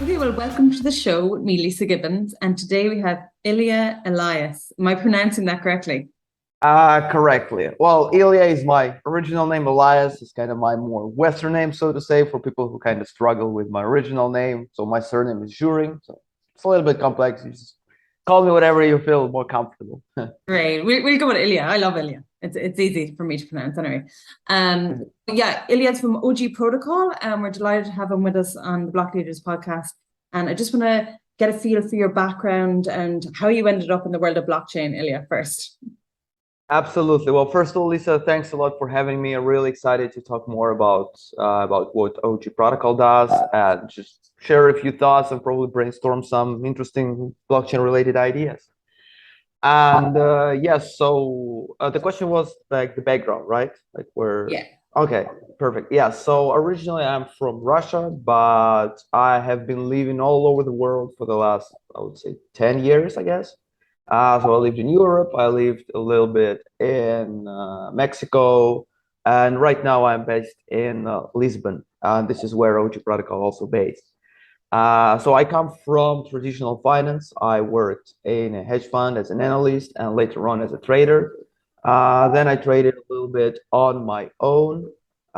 Okay, well, welcome to the show with me, Lisa Gibbons. And today we have Ilya Elias. Am I pronouncing that correctly? Correctly. Well, Ilya is my original name. Elias is kind of my more Western name, so to say, for people who kind of struggle with my original name. So my surname is Zhurin. So it's a little bit complex. You just call me whatever you feel more comfortable. Great. We'll go with Ilya. I love Ilya. It's easy for me to pronounce anyway. Yeah, Ilya's from OG Protocol, and we're delighted to have him with us on the Blockleaders podcast. And I just want to get a feel for your background and how you ended up in the world of blockchain, Ilya, first. Absolutely. Well, first of all, Lisa, thanks a lot for having me. I'm really excited to talk more about what OG Protocol does and just share a few thoughts and probably brainstorm some interesting blockchain-related ideas. And yes, so the question was like the background, right? Like where? Yeah. Okay, perfect. Yeah, so originally I'm from Russia, but I have been living all over the world for the last, I would say, 10 years, I guess. So I lived in Europe, I lived a little bit in Mexico, and right now I'm based in Lisbon. This is where OG Protocol also based. So I come from traditional finance. I worked in a hedge fund as an analyst and later on as a trader. Then I traded a little bit on my own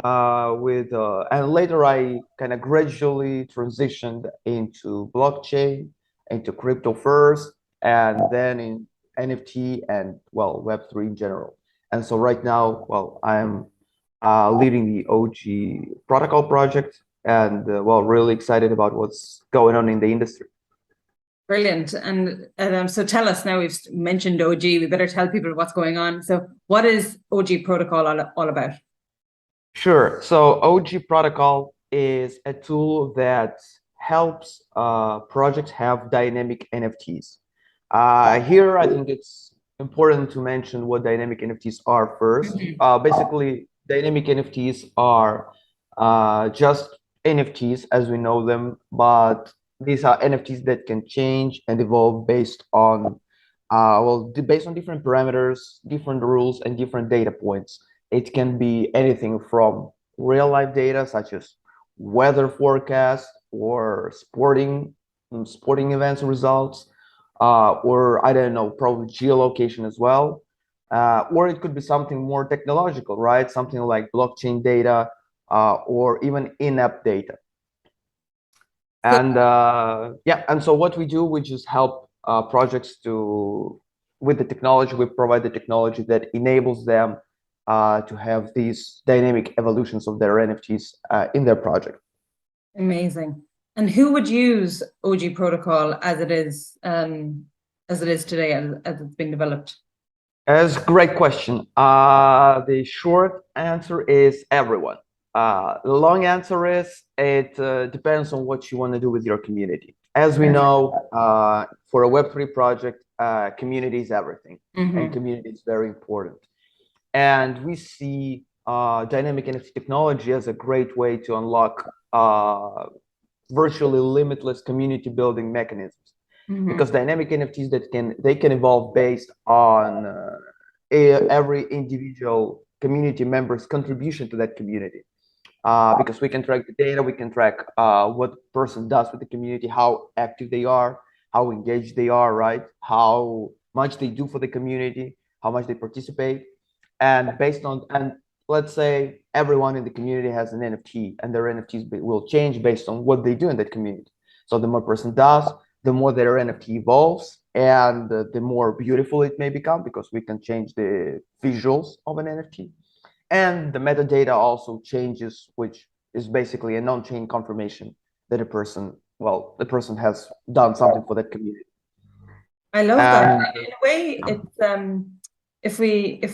and later I kind of gradually transitioned into blockchain, into crypto first, and then in NFT and well, Web3 in general. And so right now, well, I'm leading the OG protocol project and well, really excited about what's going on in the industry. Brilliant. And so tell us now, we've mentioned OG, we better tell people what's going on. So what is OG Protocol all about? Sure. So OG Protocol is a tool that helps projects have dynamic NFTs. Here, I think it's important to mention what dynamic NFTs are first. Basically, dynamic NFTs are just NFTs as we know them, but these are NFTs that can change and evolve based on based on different parameters, different rules, and different data points. It can be anything from real life data such as weather forecast or sporting events results, or I don't know, probably geolocation as well. Or it could be something more technological, right? Something like blockchain data or even in-app data. And yeah, and so what we do, we just help projects with the technology. We provide the technology that enables them to have these dynamic evolutions of their NFTs in their project. Amazing. And who would use OG Protocol as it is today, as it's being developed? That's a great question. The short answer is everyone. The long answer is it depends on what you want to do with your community. As we know, for a Web3 project, community is everything, and community is very important. And we see dynamic NFT technology as a great way to unlock virtually limitless community building mechanisms. Because dynamic NFTs they can evolve based on every individual community member's contribution to that community. Because we can track the data, we can track what person does with the community, how active they are, how engaged they are, right? How much they do for the community, how much they participate. And let's say everyone in the community has an NFT and their NFTs will change based on what they do in that community. So the more person does, the more their NFT evolves and the more beautiful it may become because we can change the visuals of an NFT. And the metadata also changes, which is basically a non-chain confirmation that the person has done something for that community. I love that. In a way, it's if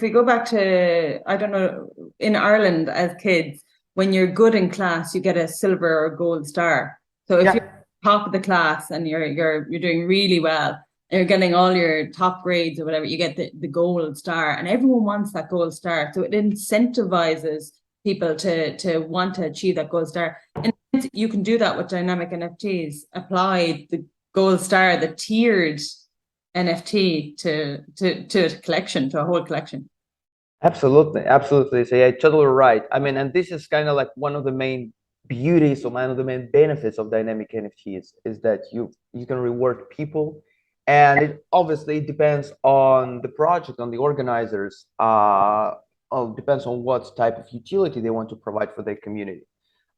we go back to, I don't know, in Ireland as kids, when you're good in class, you get a silver or gold star. So if you're top of the class and you're doing really well, and you're getting all your top grades or whatever, you get the gold star, and everyone wants that gold star. So it incentivizes people to want to achieve that gold star. And you can do that with dynamic NFTs. Apply the gold star, the tiered NFT to a collection, to a whole collection. Absolutely. So yeah, totally right. I mean, and this is kind of like one of the main beauty, so one of the main benefits of dynamic NFTs is that you can reward people, and it obviously depends on the project, on the organizers. Depends on what type of utility they want to provide for their community.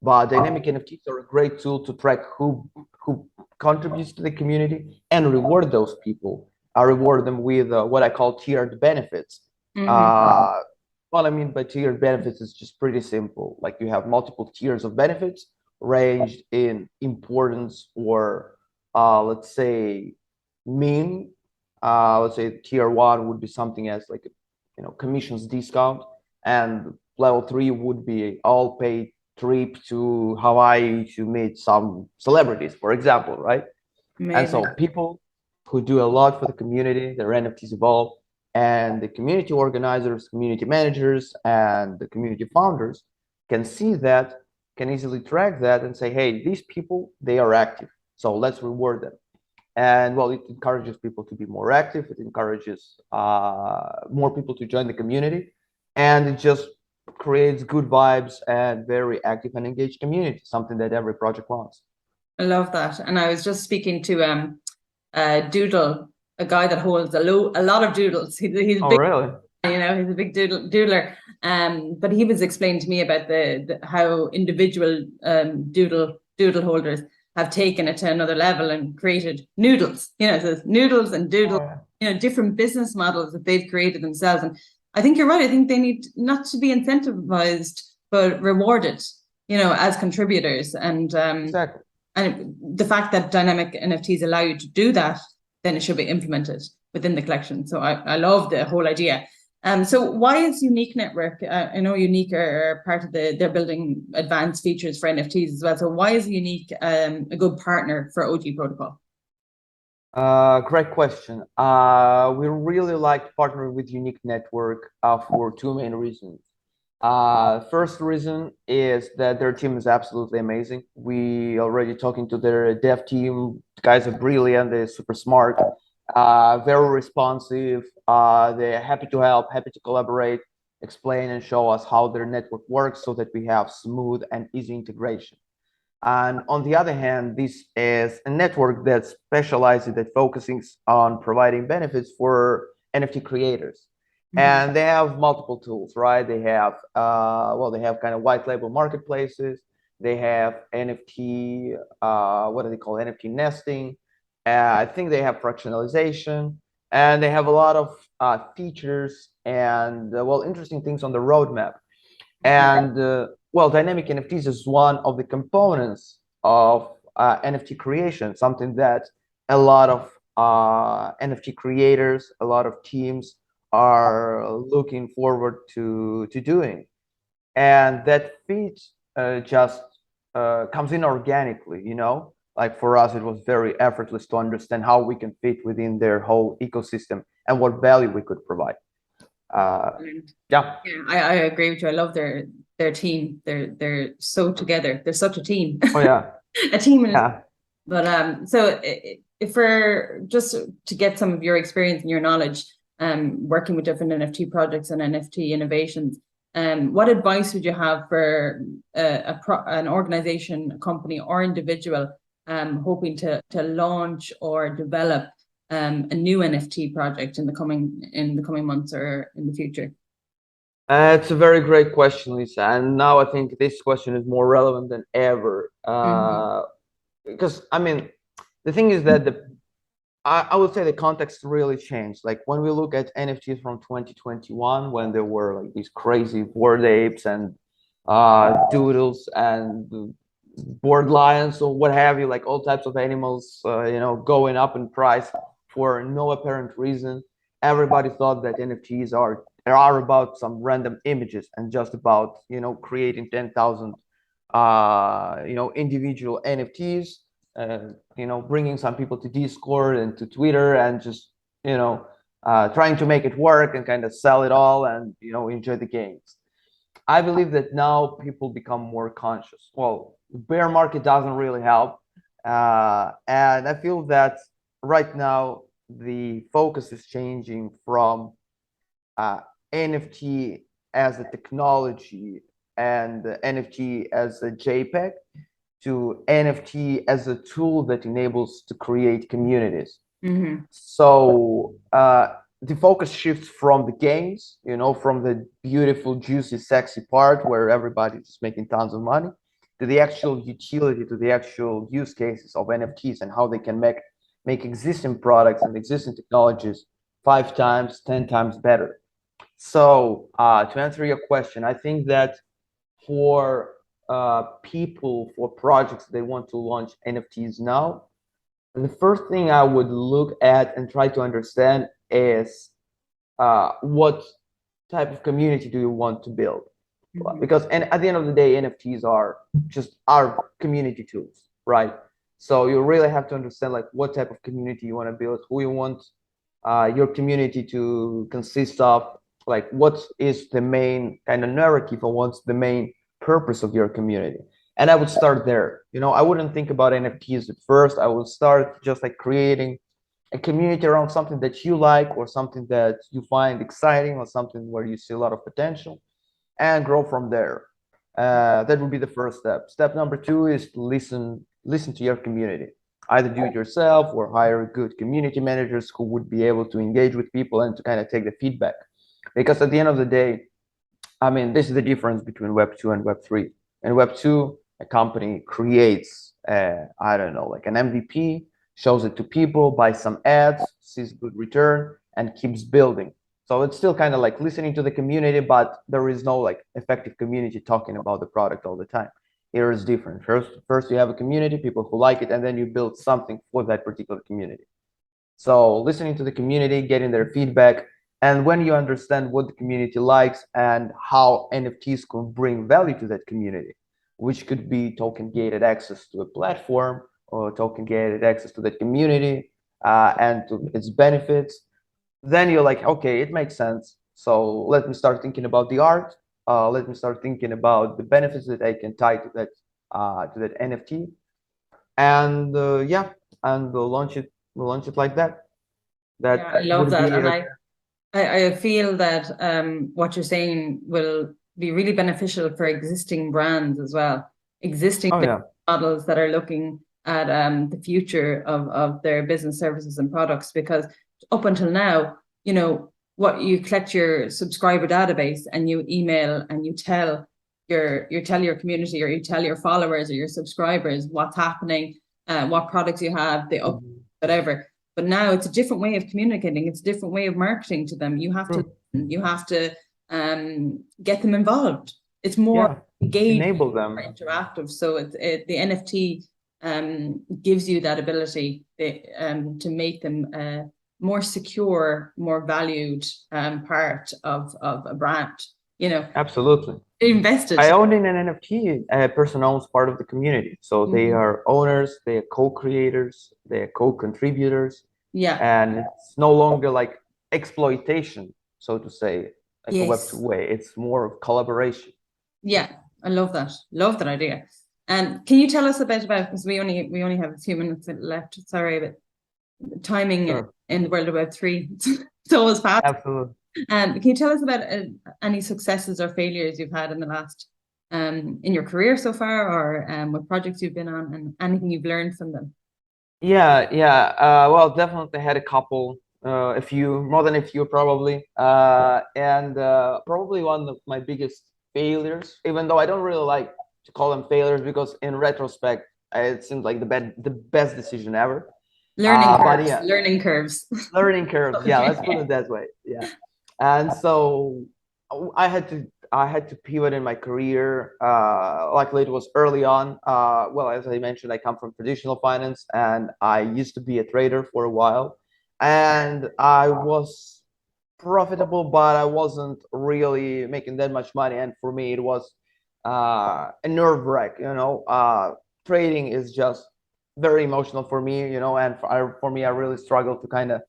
But dynamic NFTs are a great tool to track who contributes to the community and reward those people. I reward them with what I call tiered benefits. What I mean by tiered benefits is just pretty simple. Like you have multiple tiers of benefits ranged in importance or let's say mean. Let's say tier one would be something as like commissions discount, and level 3 would be all paid trip to Hawaii to meet some celebrities, for example, right? Amazing. And so people who do a lot for the community, their NFTs evolve, and the community organizers, community managers, and the community founders can see that, can easily track that and say, hey, these people, they are active, so let's reward them. And well, it encourages people to be more active. It encourages more people to join the community, and it just creates good vibes and very active and engaged community, something that every project wants. I love that. And I was just speaking to Doodle, a guy that holds a lot of doodles. He's Oh, big, really? he's a big doodler. But he was explaining to me about the how individual doodle holders have taken it to another level and created noodles. So there's noodles and doodles, different business models that they've created themselves. And I think you're right. I think they need not to be incentivized, but rewarded, as contributors. And Exactly. And the fact that dynamic NFTs allow you to do that, then it should be implemented within the collection. So I love the whole idea. So why is Unique Network? I know Unique are part of they're building advanced features for NFTs as well. So why is Unique a good partner for OG Protocol? Great question. We really like partnering with Unique Network for two main reasons. First reason is that their team is absolutely amazing. We already talking to their dev team. The guys are brilliant. They're super smart, very responsive. They're happy to help, happy to collaborate, explain and show us how their network works so that we have smooth and easy integration. And on the other hand, this is a network that specializes, that focuses on providing benefits for NFT creators. And they have multiple tools, right? They have, they have kind of white label marketplaces. They have NFT, what do they call NFT nesting? I think they have fractionalization, and they have a lot of features and, interesting things on the roadmap. And dynamic NFTs is one of the components of NFT creation, something that a lot of NFT creators, a lot of teams are looking forward to doing. And that fit just comes in organically, like for us, it was very effortless to understand how we can fit within their whole ecosystem and what value we could provide. Yeah, I agree with you. I love their team. They're so together. They're such a team. Oh yeah. A team. Yeah. But so if for just to get some of your experience and your knowledge, working with different NFT projects and NFT innovations, what advice would you have for an organization, a company, or individual hoping to launch or develop a new NFT project in the coming months or in the future? It's a very great question, Lisa. And now I think this question is more relevant than ever. Because I mean, the thing is that I would say the context really changed. Like when we look at NFTs from 2021, when there were like these crazy bored apes and doodles and bored lions or what have you, like all types of animals, going up in price for no apparent reason. Everybody thought that NFTs are about some random images and just about creating 10,000 individual NFTs. Bringing some people to Discord and to Twitter and just, trying to make it work and kind of sell it all and, enjoy the games. I believe that now people become more conscious. Well, bear market doesn't really help. And I feel that right now the focus is changing from NFT as a technology and NFT as a JPEG to NFT as a tool that enables to create communities. So the focus shifts from the games, from the beautiful, juicy, sexy part where everybody's just making tons of money, to the actual utility, to the actual use cases of NFTs and how they can make existing products and existing technologies 5 times, 10 times better. So to answer your question, I think that for people, for projects they want to launch NFTs now, the first thing I would look at and try to understand is what type of community do you want to build? Because at the end of the day, NFTs are just our community tools, right? So you really have to understand like what type of community you want to build, who you want your community to consist of, like what is the main kind of narrative or what's the main purpose of your community. And I would start there. I wouldn't think about NFTs at first. I would start just like creating a community around something that you like or something that you find exciting or something where you see a lot of potential, and grow from there. That would be the first step. Step number 2 is to listen to your community. Either do it yourself or hire good community managers who would be able to engage with people and to kind of take the feedback. Because at the end of the day, I mean, this is the difference between Web 2 and Web 3. In Web 2, a company creates, I don't know, like an MVP, shows it to people, buys some ads, sees good return, and keeps building. So it's still kind of like listening to the community, but there is no like effective community talking about the product all the time. Here is different. First you have a community, people who like it, and then you build something for that particular community. So listening to the community, getting their feedback, and when you understand what the community likes and how NFTs can bring value to that community, which could be token gated access to a platform or token gated access to the community and to its benefits, then you're like, okay, it makes sense. So let me start thinking about the art. Let me start thinking about the benefits that I can tie to that NFT, and yeah, and we'll launch it like that. That I love that, and I feel that what you're saying will be really beneficial for existing brands as well, existing models that are looking at the future of their business services and products. Because up until now, what you collect your subscriber database and you email and you tell your community or you tell your followers or your subscribers what's happening, what products you have, whatever. But now it's a different way of communicating. It's a different way of marketing to them. You have to get them involved. It's more engaged, enable them, more interactive. So the NFT gives you that ability to make them more secure, more valued part of a brand. Absolutely. Invested. I own in an NFT. A person owns part of the community, so they are owners, they are co-creators, they are co-contributors. Yeah. And it's no longer like exploitation, so to say, like a Web2 way. It's more of collaboration. Yeah, I love that. Love that idea. And can you tell us a bit about, because we only have a few minutes left. Sorry, but timing in the world of Web3, it's always fast. Absolutely. Can you tell us about any successes or failures you've had in the last in your career so far, or what projects you've been on, and anything you've learned from them? Yeah. Well, definitely had a couple, a few, more than a few probably, and probably one of my biggest failures, even though I don't really like to call them failures because in retrospect, it seems like the best decision ever. Learning curves. Learning curves. Learning curves. Yeah, let's put it that way. Yeah. And so I had to pivot in my career. Luckily, it was early on. Well, as I mentioned, I come from traditional finance, and I used to be a trader for a while, and I was profitable, but I wasn't really making that much money. And for me, it was a nerve wreck. Trading is just very emotional for me. And for me, I really struggle to kind of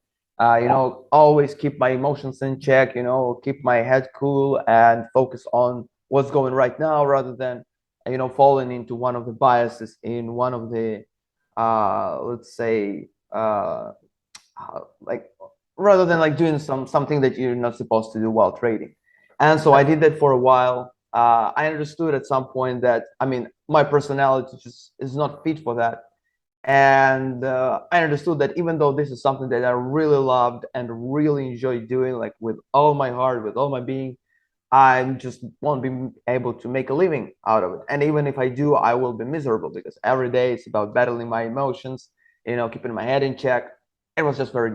always keep my emotions in check, keep my head cool and focus on what's going right now rather than, falling into one of the biases in one of the, let's say, like, rather than like doing something that you're not supposed to do while trading. And so I did that for a while. I understood at some point that, I mean, my personality just is not fit for that. And I understood that even though this is something that I really loved and really enjoyed doing, like with all my heart, with all my being, I just won't be able to make a living out of it. And even if I do, I will be miserable because every day it's about battling my emotions, you know, keeping my head in check. It was just very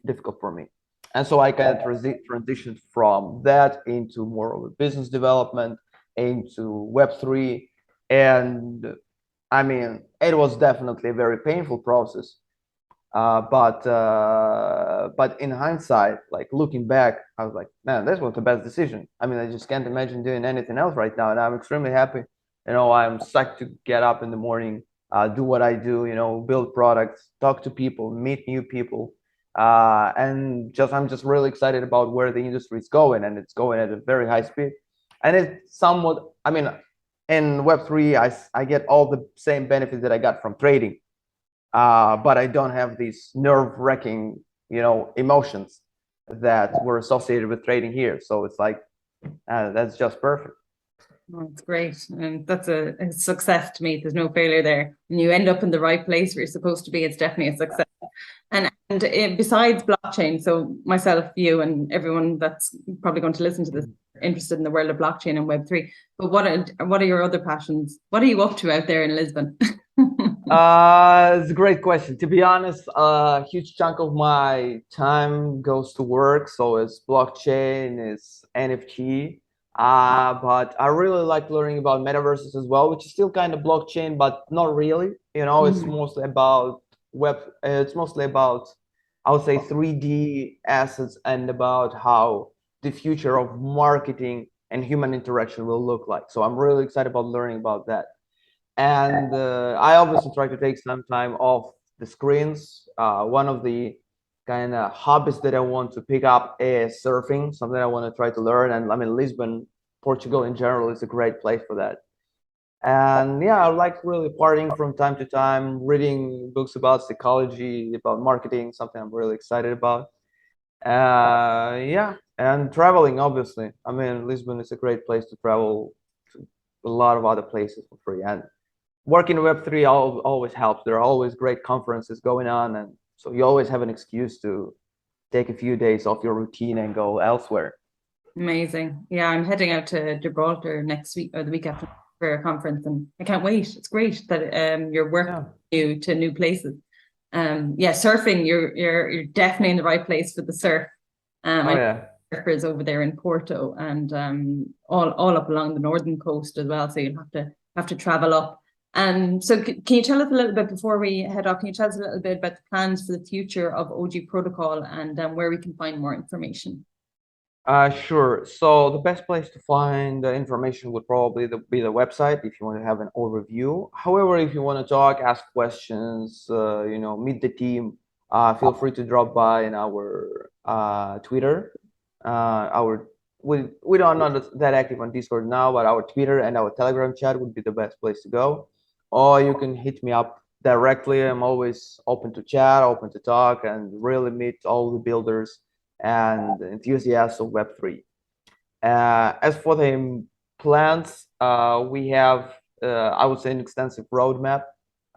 difficult for me. And so I kind of transitioned from that into more of a business development, into Web3. And I mean, it was definitely a very painful process. But in hindsight, like looking back, I was like, man, this was the best decision. I mean, I just can't imagine doing anything else right now, and I'm extremely happy. You know, I'm psyched to get up in the morning, do what I do. You know, build products, talk to people, meet new people, and I'm just really excited about where the industry is going, and it's going at a very high speed. And it's somewhat, I mean, in Web3, I get all the same benefits that I got from trading. But I don't have these nerve-wracking, you know, emotions that were associated with trading here. So it's like, that's just perfect. Oh, it's great. And that's a success to me. There's no failure there. And you end up in the right place where you're supposed to be. It's definitely a success. And besides blockchain, so myself, you, and everyone that's probably going to listen to this interested in the world of blockchain and Web3. But what are your other passions? What are you up to out there in Lisbon? It's a great question. To be honest, a huge chunk of my time goes to work. So it's blockchain, it's NFT. But I really like learning about metaverses as well, which is still kind of blockchain, but not really. You know, it's mostly about it's mostly about, I would say, 3D assets and about how the future of marketing and human interaction will look like. So I'm really excited about learning about that. And I obviously try to take some time off the screens. One of the kind of hobbies that I want to pick up is surfing, something I want to try to learn. And I mean, Lisbon, Portugal in general is a great place for that. And yeah, I like really partying from time to time, reading books about psychology, about marketing, something I'm really excited about. Yeah, and traveling, obviously. I mean, Lisbon is a great place to travel to a lot of other places for free. And working in Web3 always helps. There are always great conferences going on, and so you always have an excuse to take a few days off your routine and go elsewhere. Amazing. Yeah, I'm heading out to Gibraltar next week or the week after for a conference, and I can't wait. It's great that you're working you to new places. Yeah, surfing, you're definitely in the right place for the surf. Surfers over there in Porto and all up along the northern coast as well. So you'll have to travel up. So can you tell us a little bit before we head off? Can you tell us a little bit about the plans for the future of OG Protocol and where we can find more information? Sure. So the best place to find the information would probably be the website if you want to have an overview. However, if you want to talk, ask questions, you know, meet the team, feel free to drop by in our Twitter. We don't not that active on Discord now, but our Twitter and our Telegram chat would be the best place to go. Or you can hit me up directly. I'm always open to chat, open to talk, and really meet all the builders and enthusiasts of Web3. As for the plans, we have, I would say, an extensive roadmap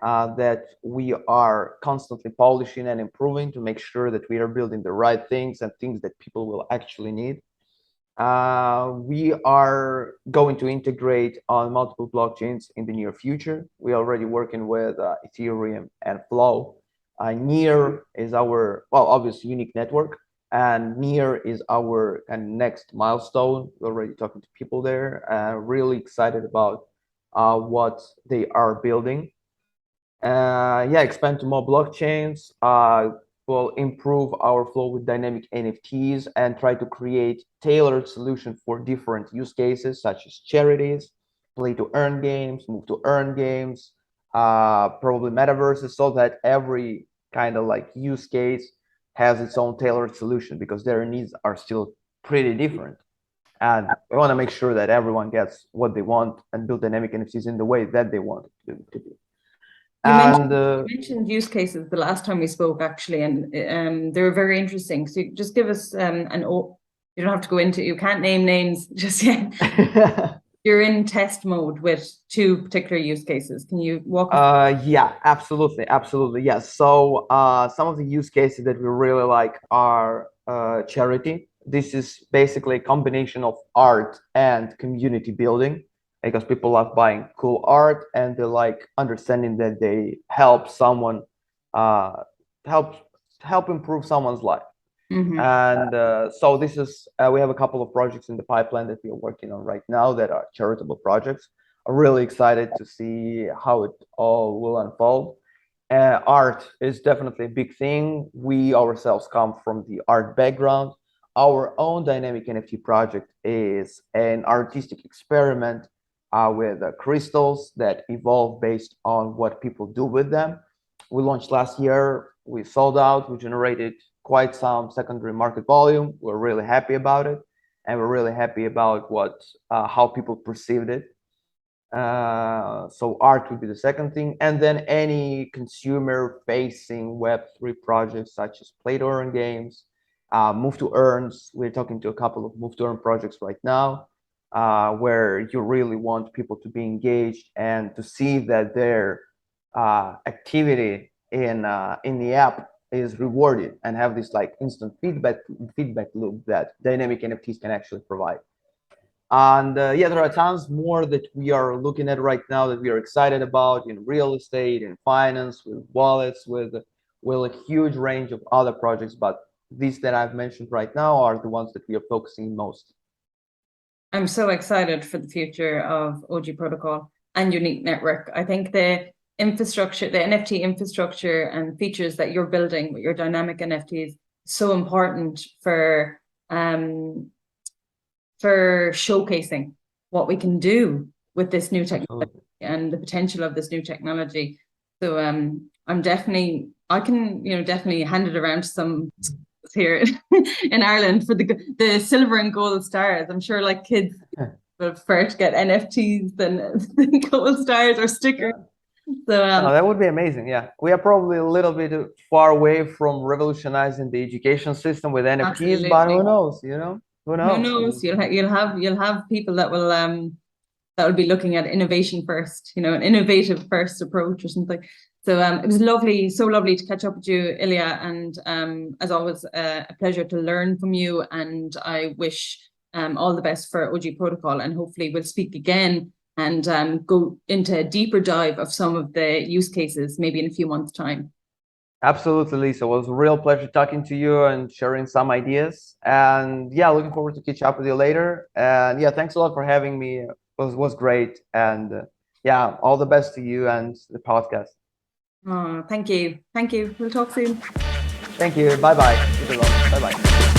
that we are constantly polishing and improving to make sure that we are building the right things and things that people will actually need. We are going to integrate on multiple blockchains in the near future. We're already working with Ethereum and Flow. Near is our, well, obviously unique network, and Near is our kind of next milestone. We're already talking to people there, really excited about what they are building. Yeah, expand to more blockchains. Will improve our flow with dynamic NFTs and try to create tailored solutions for different use cases such as charities, play to earn games, move to earn games, probably metaverses, so that every kind of like use case has its own tailored solution because their needs are still pretty different. And we want to make sure that everyone gets what they want and build dynamic NFTs in the way that they want it to be. You mentioned use cases the last time we spoke, actually, and they were very interesting. So just give us you don't have to go into, you can't name names just yet. you're in test mode with 2 particular use cases. Can you walk us? Yeah, absolutely. Yes. So some of the use cases that we really like are charity. This is basically a combination of art and community building because people love buying cool art and they like understanding that they help someone uh, help help improve someone's life. And so this is we have a couple of projects in the pipeline that we are working on right now that are charitable projects. I'm really excited to see how it all will unfold. Art is definitely a big thing. We ourselves come from the art background. Our own dynamic NFT project is an artistic experiment with crystals that evolve based on what people do with them. We launched last year. We sold out. We generated quite some secondary market volume. We're really happy about it, and we're really happy about what how people perceived it. So art would be the second thing, and then any consumer-facing Web3 projects such as play to earn games, move to earns. We're talking to a couple of move to earn projects right now, where you really want people to be engaged and to see that their activity in the app is rewarded and have this like instant feedback loop that dynamic NFTs can actually provide. And yeah, there are tons more that we are looking at right now that we are excited about in real estate, in finance, with wallets, with a huge range of other projects. But these that I've mentioned right now are the ones that we are focusing most. I'm so excited for the future of OG Protocol and Unique Network. I think the infrastructure, the NFT infrastructure and features that you're building with your dynamic NFTs so important for showcasing what we can do with this new technology and the potential of this new technology. So I'm definitely, I can, definitely hand it around to some here in Ireland for the silver and gold stars. I'm sure like kids will first get NFTs than gold stars or stickers. So that would be amazing. Yeah, we are probably a little bit far away from revolutionizing the education system with NFTs, absolutely. But who knows? Who knows? Who knows? You'll have people that will be looking at innovation first, an innovative first approach or something. So it was lovely, so lovely to catch up with you, Ilya, and as always, a pleasure to learn from you. And I wish all the best for OG Protocol, and hopefully we'll speak again and go into a deeper dive of some of the use cases, maybe in a few months' time. Absolutely, Lisa. It was a real pleasure talking to you and sharing some ideas. And yeah, looking forward to catch up with you later. And yeah, thanks a lot for having me. It was great. And yeah, all the best to you and the podcast. Oh, thank you. Thank you. We'll talk soon. Thank you. Bye-bye. Bye-bye.